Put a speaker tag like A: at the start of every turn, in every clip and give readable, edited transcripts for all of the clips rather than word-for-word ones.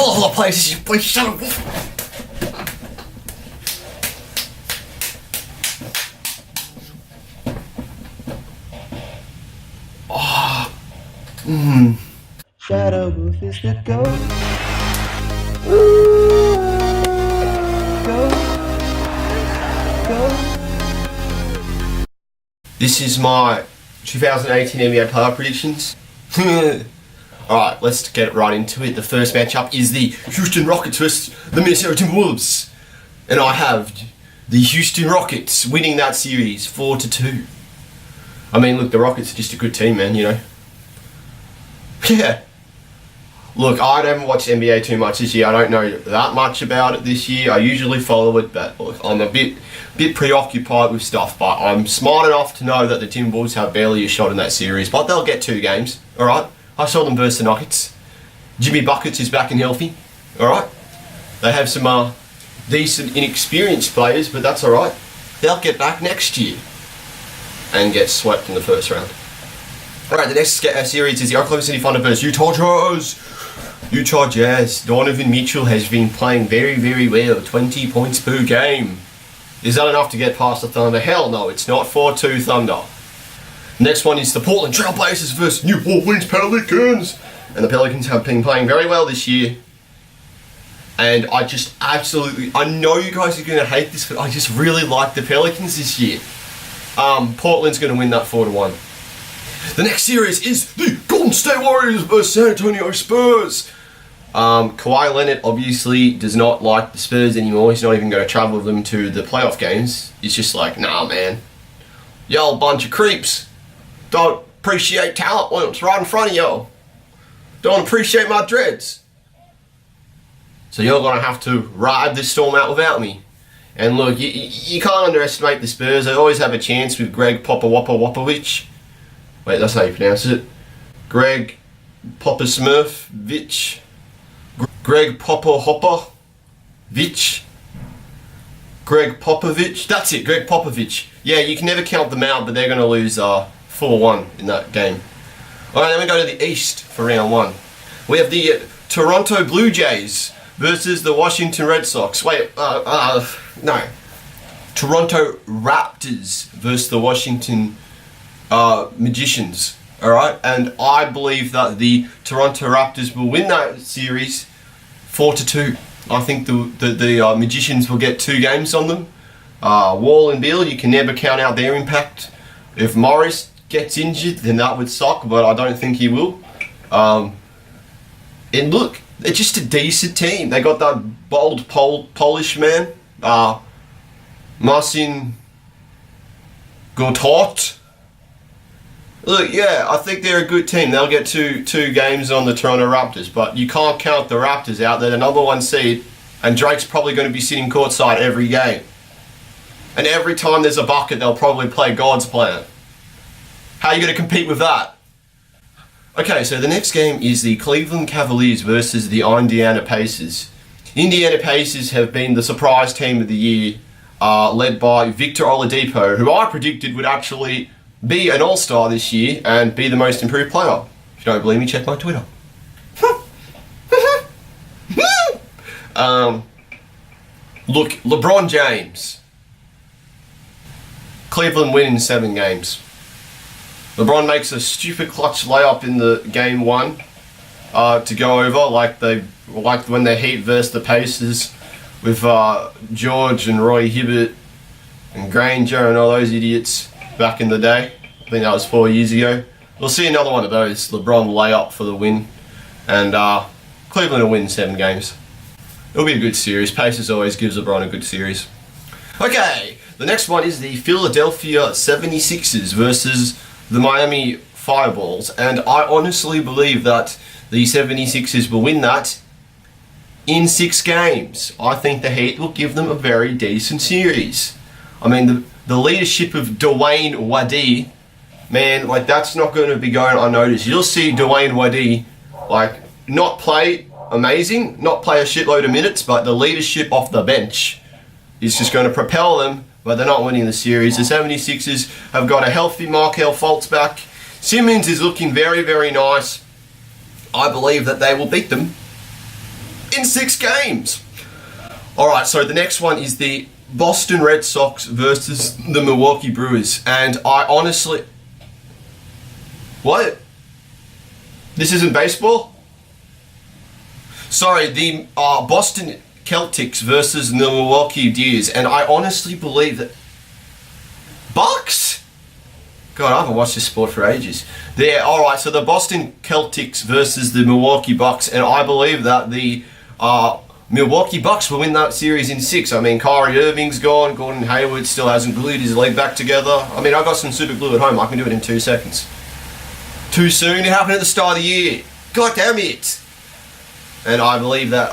A: all over the place. Please shut up.
B: Shadow Booth is the ghost. Go.
A: This is my 2018 NBA playoff predictions. Alright, let's get right into it. The first matchup is the Houston Rockets versus the Minnesota Timberwolves. And I have the Houston Rockets winning that series 4-2. I mean, look, the Rockets are just a good team, man, you know. Yeah. Look, I haven't watched NBA too much this year. I don't know that much about it this year. I usually follow it, but look, I'm a bit preoccupied with stuff. But I'm smart enough to know that the Timberwolves have barely a shot in that series. But they'll get 2 games, alright? I saw them versus the Nuggets. Jimmy Buckets is back and healthy, alright? They have some decent, inexperienced players, but that's alright. They'll get back next year and get swept in the first round. Alright, the next series is the Oklahoma City Thunder versus Utah Jazz. Utah Jazz. Donovan Mitchell has been playing very, very well. 20 points per game. Is that enough to get past the Thunder? Hell no, it's not. 4-2 Thunder. Next one is the Portland Trail Blazers versus New Orleans Pelicans. And the Pelicans have been playing very well this year. And I just absolutely, I know you guys are going to hate this, but I just really like the Pelicans this year. Portland's going to win that 4-1. The next series is the Golden State Warriors versus San Antonio Spurs. Kawhi Leonard obviously does not like the Spurs anymore. He's not even going to travel with them to the playoff games. He's just like, nah, man. Y'all bunch of creeps. Don't appreciate talent when it's right in front of y'all. Don't appreciate my dreads. So you're going to have to ride this storm out without me. And look, you can't underestimate the Spurs. They always have a chance with Greg Popovich. Wait, that's how you pronounce it. Greg Popovich. Greg Popovich. Greg Popovich. That's it, Greg Popovich. Yeah, you can never count them out, but they're going to lose 4-1 in that game. Alright, then we go to the East for round 1. We have the Toronto Blue Jays versus the Washington Red Sox. Wait, no. Toronto Raptors versus the Washington Magicians. Alright, and I believe that the Toronto Raptors will win that series 4-2. I think the Magicians will get 2 games on them. Wall and Beal, you can never count out their impact. If Morris gets injured, then that would suck, but I don't think he will. And look, they're just a decent team. They got that bold Polish man, Marcin Gortat. Look, yeah, I think they're a good team. They'll get two games on the Toronto Raptors, but you can't count the Raptors out. They're the number 1 seed, and Drake's probably going to be sitting courtside every game. And every time there's a bucket, they'll probably play God's plan. How are you going to compete with that? Okay, so the next game is the Cleveland Cavaliers versus the Indiana Pacers. Indiana Pacers have been the surprise team of the year, led by Victor Oladipo, who I predicted would actually be an all-star this year and be the most improved player. If you don't believe me, check my Twitter. Look, LeBron James. Cleveland win in 7 games. LeBron makes a stupid clutch layup in the game 1 to go over, like when the Heat versus the Pacers with George and Roy Hibbert and Granger and all those idiots back in the day. I think that was 4 years ago. We'll see another one of those. LeBron layup for the win. And Cleveland will win 7 games. It'll be a good series. Pacers always gives LeBron a good series. Okay, the next one is the Philadelphia 76ers versus the Miami Fireballs. And I honestly believe that the 76ers will win that in 6 games. I think the Heat will give them a very decent series. I mean, the leadership of Dwayne Wade, man, like that's not going to be going unnoticed. You'll see Dwayne Wade, like, not play amazing, not play a shitload of minutes, but the leadership off the bench is just going to propel them, but they're not winning the series. The 76ers have got a healthy Markelle Fultz back. Simmons is looking very, very nice. I believe that they will beat them. in 6 games. Alright, so the next one is the Boston Red Sox versus the Milwaukee Brewers. And I honestly... What? This isn't baseball? Sorry, the Boston Celtics versus the Milwaukee Deers. And I honestly believe that... Bucks? God, I haven't watched this sport for ages. There, alright, so the Boston Celtics versus the Milwaukee Bucks. And I believe that the... Milwaukee Bucks will win that series in 6. I mean, Kyrie Irving's gone. Gordon Hayward still hasn't glued his leg back together. I mean, I got some super glue at home. I can do it in 2 seconds. Too soon? It happened at the start of the year. God damn it. And I believe that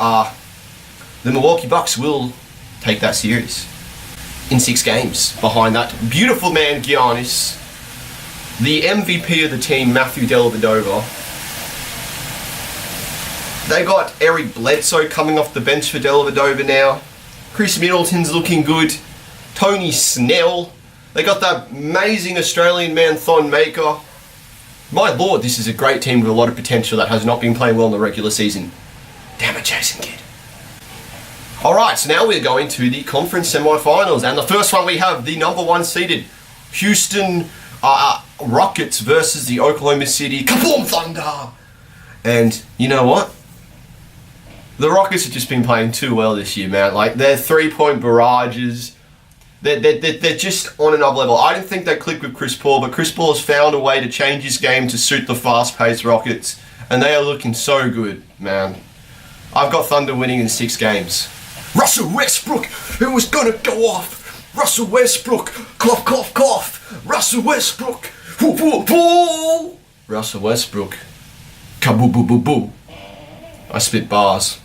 A: the Milwaukee Bucks will take that series in 6 games behind that beautiful man, Giannis. The MVP of the team, Matthew Dellavedova. They got Eric Bledsoe coming off the bench for Dellavedova now. Chris Middleton's looking good. Tony Snell. They got that amazing Australian man, Thon Maker. My lord, this is a great team with a lot of potential that has not been playing well in the regular season. Damn it, Jason Kidd. Alright, so now we're going to the conference semi-finals. And the first one we have the number 1 seeded Houston Rockets versus the Oklahoma City Kaboom Thunder. And you know what? The Rockets have just been playing too well this year, man. Like, their 3-point barrages, they're just on another level. I didn't think they'd click with Chris Paul, but Chris Paul has found a way to change his game to suit the fast-paced Rockets, and they are looking so good, man. I've got Thunder winning in 6 games. Russell Westbrook, who was gonna go off? Russell Westbrook, cough, cough, cough. Russell Westbrook, woo, woo, woo. Russell Westbrook, kaboo, boo, boo, boo. I spit bars.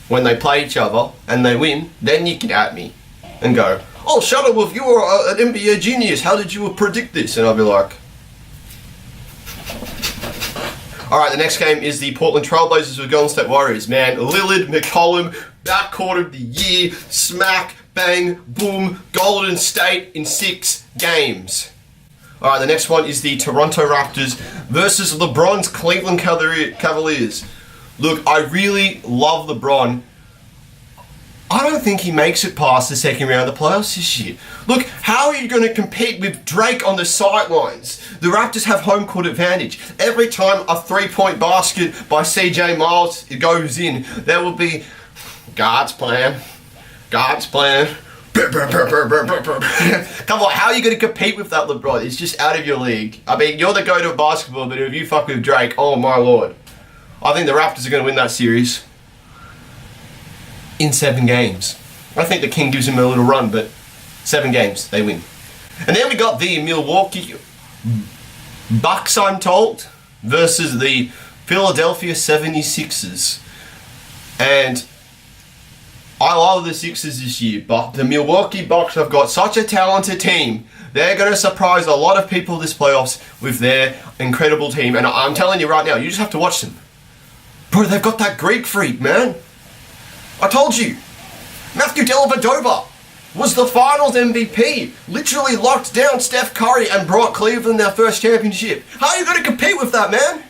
A: When they play each other and they win, then you can at me and go, oh, Shuttleworth, you are an NBA genius. How did you predict this? And I'll be like... Alright, the next game is the Portland Trailblazers with Golden State Warriors. Man, Lillard, McCollum, backcourt of the year, smack, bang, boom, Golden State in 6 games. Alright, the next one is the Toronto Raptors versus LeBron's Cleveland Cavaliers. Look, I really love LeBron. I don't think he makes it past the second round of the playoffs this year. Look, how are you going to compete with Drake on the sidelines? The Raptors have home court advantage. Every time a 3-point basket by CJ Miles goes in, there will be God's plan. God's plan. Come on, how are you going to compete with that, LeBron? It's just out of your league. I mean, you're the go-to of basketball, but if you fuck with Drake, oh my lord. I think the Raptors are going to win that series in 7 games. I think the King gives him a little run, but 7 games, they win. And then we got the Milwaukee Bucks, I'm told, versus the Philadelphia 76ers. And I love the Sixers this year, but the Milwaukee Bucks have got such a talented team. They're going to surprise a lot of people this playoffs with their incredible team. And I'm telling you right now, you just have to watch them. Bro, they've got that Greek freak, man. I told you. Matthew Dellavedova was the finals MVP. Literally locked down Steph Curry and brought Cleveland their first championship. How are you going to compete with that, man?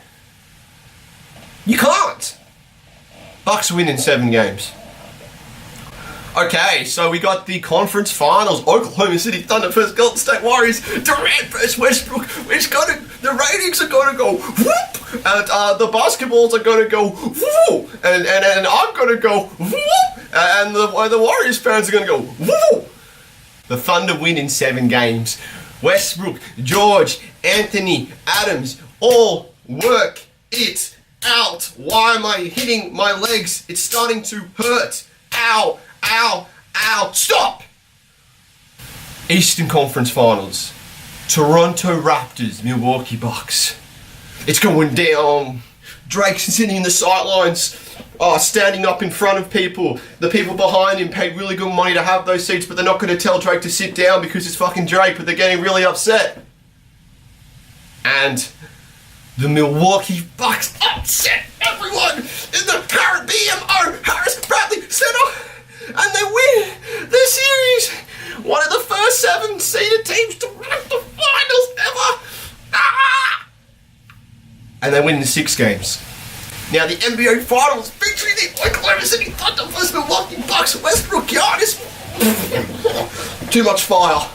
A: You can't. Bucks win in 7 games. Okay, so we got the conference finals. Oklahoma City Thunder versus Golden State Warriors. Durant versus Westbrook. The ratings are going to go whoop. And the basketballs are going to go whoop. And I'm going to go whoop. And the Warriors fans are going to go whoop. The Thunder win in 7 games. Westbrook, George, Anthony, Adams, all work it out. Why am I hitting my legs? It's starting to hurt. Ow. Ow! Ow! Stop! Eastern Conference Finals. Toronto Raptors, Milwaukee Bucks. It's going down. Drake's sitting in the sidelines, standing up in front of people. The people behind him paid really good money to have those seats, but they're not going to tell Drake to sit down because it's fucking Drake, but they're getting really upset. And the Milwaukee Bucks upset everyone in the current BMO Harris Bradley Center. And they win the series. One of the first 7 seeded teams to make the finals ever. And they win in 6 games. Now the NBA Finals featuring Oklahoma City Thunder vs Milwaukee Bucks. Westbrook, Giannis. Too much fire.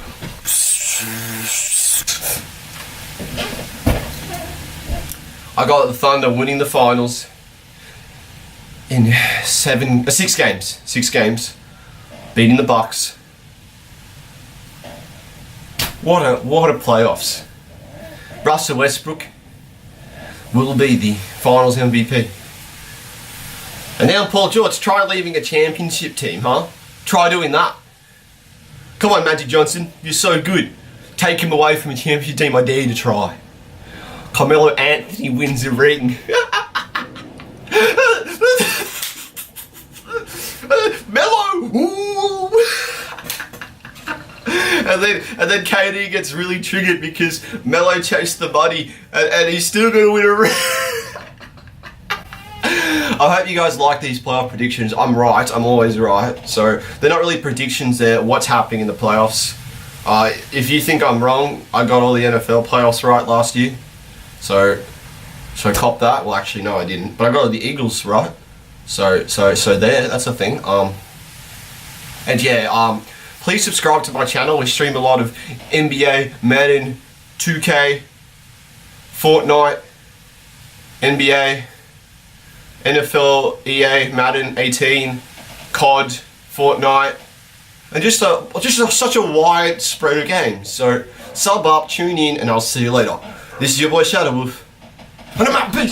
A: I got the Thunder winning the finals in 6 games. 6 games, beating the Bucks. What a playoffs! Russell Westbrook will be the finals MVP. And now Paul George, try leaving a championship team, huh? Try doing that. Come on, Magic Johnson, you're so good. Take him away from a championship team, I dare you to try. Carmelo Anthony wins the ring. Melo! Ooh. And then KD gets really triggered because Melo chased the money and he's still gonna win a ring. I hope you guys like these playoff predictions. I'm right, I'm always right. So they're not really predictions, they're what's happening in the playoffs. If you think I'm wrong, I got all the NFL playoffs right last year. So cop that. Well, actually, no, I didn't. But I got the Eagles right. So there, that's a thing. And yeah, please subscribe to my channel. We stream a lot of NBA, Madden, 2K, Fortnite, NBA, NFL, EA, Madden 18, COD, Fortnite, and just such a wide spread of games. So sub up, tune in, and I'll see you later. This is your boy Shadow Wolf, and I'm out. Peace.